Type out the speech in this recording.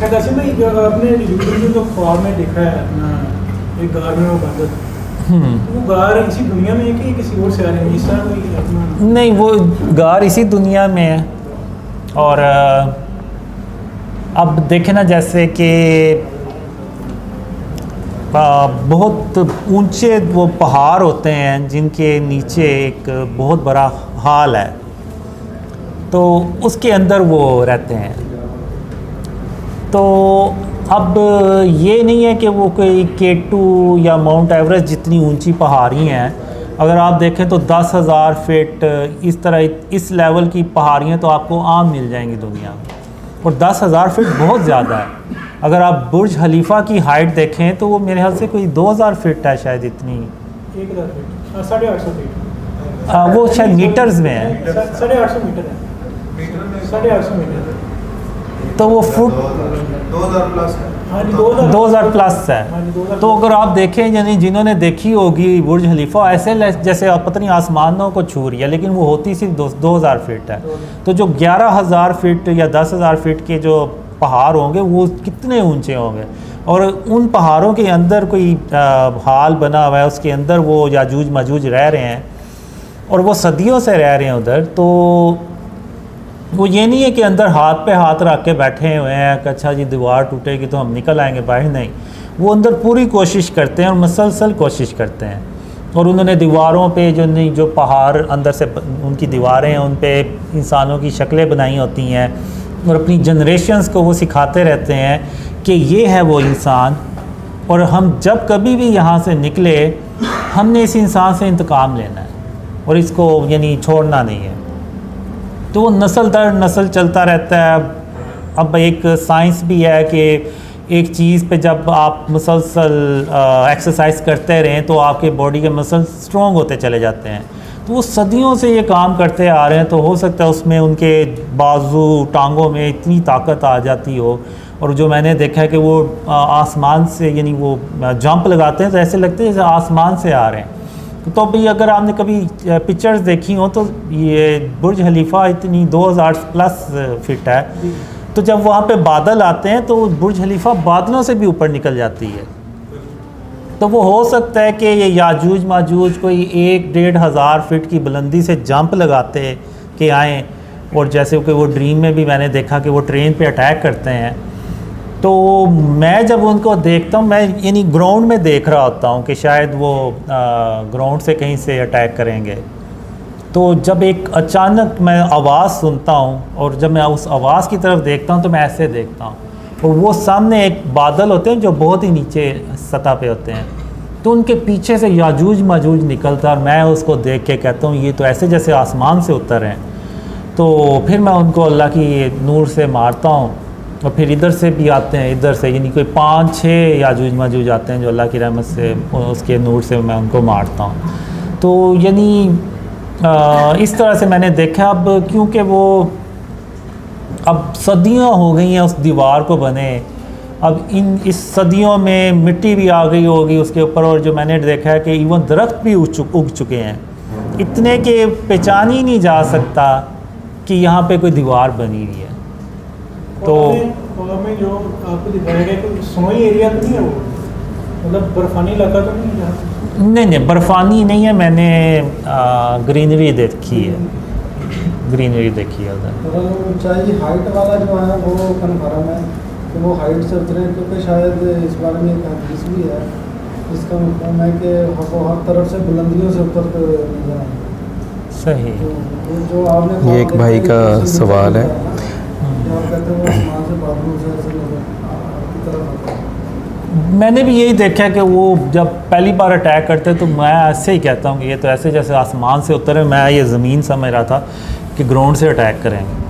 अच्छा कैसे भाई आपने यूट्यूब में जो ख्वाब में देखा है अपना एक गार में वो बंदर, तो वो गार इसी दुनिया में है कि किसी और से आ रहे हैं, इस तरह कोई अपना? नहीं, वो गार इसी दुनिया में है। और अब देखें ना, जैसे कि बहुत ऊंचे वो पहाड़ होते हैं जिनके नीचे एक बहुत बड़ा हाल है, तो उसके अंदर वो रहते हैं। तो अब ये नहीं है कि वो कोई K2 या माउंट एवरेस्ट जितनी ऊंची पहाड़ी हैं। अगर आप देखें तो 10,000 फीट इस तरह इस लेवल की पहाड़ियाँ तो आपको आम मिल जाएंगी दुनिया में, और 10,000 फीट बहुत ज़्यादा है। अगर आप बुर्ज खलीफा की हाइट देखें तो वो मेरे ख्याल से कोई 2,000 फीट है शायद, इतनी 1,000 फीट, 850 फीट। वो शायद मीटर्स में है, 850 मीटर है, 850 मीटर। तो वो फुट 2000 प्लस है। हाँ जी, 2000 प्लस है। हाँ जी, 2000 तो अगर आप देखें, यानी जिन्होंने देखी होगी बुर्ज खलीफा, ऐसे जैसे आप पता नहीं आसमानों को छू रही है, लेकिन वो होती सिर्फ 2000 फीट है। तो जो 11,000 फीट या 10,000 फीट के जो पहाड़ होंगे वो कितने ऊंचे होंगे, और उन पहाड़ों के अंदर कोई हाल बना हुआ है, उसके अंदर वो याजूज माजूज रह रहे हैं, और वो सदियों से रह रहे हैं उधर। तो वो ये नहीं है कि अंदर हाथ पे हाथ रख के बैठे हुए हैं कि अच्छा जी दीवार टूटेगी तो हम निकल आएंगे बाहर, नहीं। वो अंदर पूरी कोशिश करते हैं और मुसलसल कोशिश करते हैं, और उन्होंने दीवारों पे जो पहाड़ अंदर से उनकी दीवारें हैं उन पे इंसानों की शक्लें बनाई होती हैं, और अपनी जनरेशन्स को वो सिखाते रहते हैं कि ये है वो इंसान, और हम जब कभी भी यहाँ से निकले हमने इस इंसान से इंतकाम लेना है और इसको यानी छोड़ना नहीं है। तो वो नस्ल दर नस्ल चलता रहता है। अब एक साइंस भी है कि एक चीज़ पे जब आप मुसलसल एक्सरसाइज करते रहें तो आपके बॉडी के मसल स्ट्रॉन्ग होते चले जाते हैं। तो वो सदियों से ये काम करते आ रहे हैं, तो हो सकता है उसमें उनके बाजू टांगों में इतनी ताकत आ जाती हो। और जो मैंने देखा है कि वो आसमान से यानी वो जंप लगाते हैं तो ऐसे लगते हैं जैसे आसमान से आ रहे हैं। तो भी अगर आपने कभी पिक्चर्स देखी हो तो ये बुर्ज खलीफा इतनी 2000 प्लस फीट है, तो जब वहाँ पे बादल आते हैं तो बुर्ज खलीफा बादलों से भी ऊपर निकल जाती है। तो वो हो सकता है कि ये याजूज माजूज कोई 1-1.5 हज़ार फीट की बुलंदी से जंप लगाते कि आएँ, और जैसे कि वो ड्रीम में भी मैंने देखा कि वो ट्रेन पे अटैक करते हैं। तो मैं जब उनको देखता हूँ, मैं यानी ग्राउंड में देख रहा होता हूँ कि शायद वो ग्राउंड से कहीं से अटैक करेंगे। तो जब एक अचानक मैं आवाज़ सुनता हूँ और जब मैं उस आवाज़ की तरफ देखता हूँ तो मैं ऐसे देखता हूँ, और वो सामने एक बादल होते हैं जो बहुत ही नीचे सतह पे होते हैं, तो उनके पीछे से याजूज माजूज निकलता है, और मैं उसको देख के कहता हूँ ये तो ऐसे जैसे आसमान से उतर हैं। तो फिर मैं उनको अल्लाह की नूर से मारता हूँ, और फिर इधर से भी आते हैं, इधर से यानी कोई 5-6 याजूज माजूज आते हैं जो अल्लाह की रहमत से उसके नूर से मैं उनको मारता हूँ। तो यानी इस तरह से मैंने देखा। अब क्योंकि वो अब सदियाँ हो गई हैं उस दीवार को बने, अब इस सदियों में मिट्टी भी आ गई होगी उसके ऊपर, और जो मैंने देखा है कि इवन दरख्त भी उग चुके हैं इतने कि पहचान ही नहीं जा सकता कि यहाँ पे कोई दीवार बनी हुई है। तो में जो आपको दिखाया गया कोई सोई एरिया तो नहीं है वो, मतलब बर्फानी इलाका तो नहीं है? नहीं, बर्फानी नहीं है। मैंने ग्रीनरी देखी है, ग्रीनरी देखी है उधर। ऊंचाई हाइट वाला जो है वो कन्फर्म है कि वो हाइट से उतरे, क्योंकि शायद इस बारे में एक हदीस भी है, इसका मतलब है कि वो हर तरफ से बुलंदियों से उतर नजर आए। सही। तो जो आपने ये एक भाई का सवाल है, मैंने भी यही देखा कि वो जब पहली बार अटैक करते तो मैं ऐसे ही कहता हूँ कि ये तो ऐसे जैसे आसमान से उतरे, मैं ये ज़मीन समझ रहा था कि ग्राउंड से अटैक करेंगे।